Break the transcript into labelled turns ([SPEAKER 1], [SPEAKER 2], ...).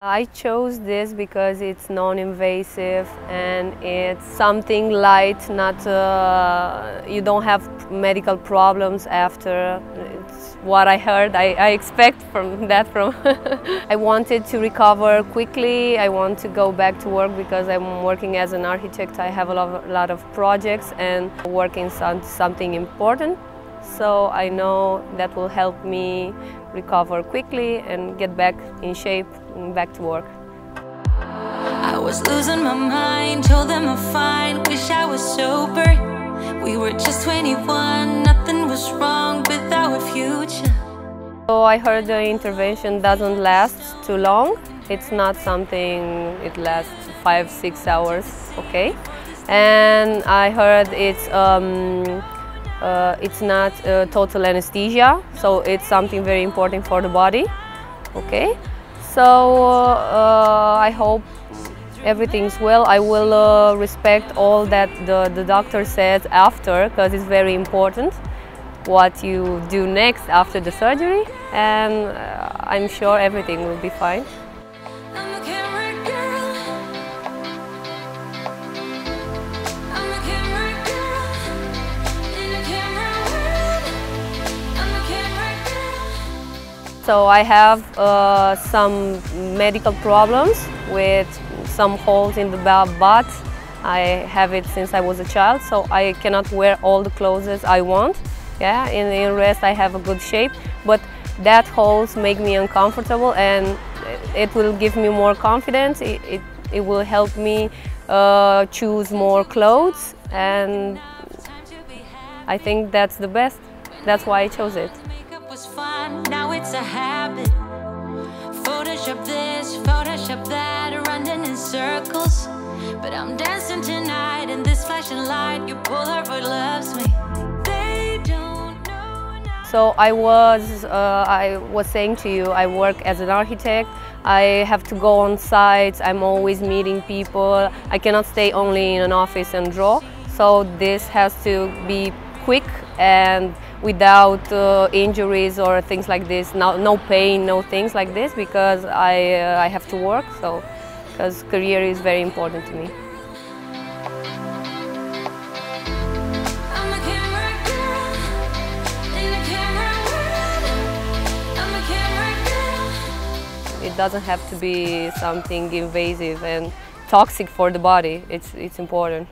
[SPEAKER 1] I chose this because it's non-invasive and it's something light, not you don't have medical problems after. It's what I heard. I expect from that I wanted to recover quickly. I want to go back to work because I'm working as an architect. I have a lot of projects and working on something important. So I know that will help me recover quickly and get back in shape and back to work.
[SPEAKER 2] I was losing my mind, told them I'm fine, wish I was sober. We were just 21, nothing was wrong with our future.
[SPEAKER 1] So I heard the intervention doesn't last too long. It's not something, it lasts 5-6 hours, okay? And I heard it's not total anesthesia, so it's something very important for the body, okay? So I hope everything's well. I will respect all that the doctor says after, because it's very important what you do next after the surgery, and I'm sure everything will be fine. So I have some medical problems with some holes in the butt. I have it since I was a child, so I cannot wear all the clothes I want. Yeah, in the rest I have a good shape, but that holes make me uncomfortable, and it will give me more confidence. It will help me choose more clothes, and I think that's the best. That's why I chose it.
[SPEAKER 2] Was fun, now it's a habit. Photoshop this, Photoshop that, running in circles. But I'm dancing tonight in this flashing light. Your Polaroid loves me. They don't know now.
[SPEAKER 1] So I was saying to you, I work as an architect. I have to go on sites. I'm always meeting people. I cannot stay only in an office and draw. So this has to be quick and without injuries or things like this, no pain, no things like this, because I have to work, so because career is very important to me. It doesn't have to be something invasive and toxic for the body. It's important.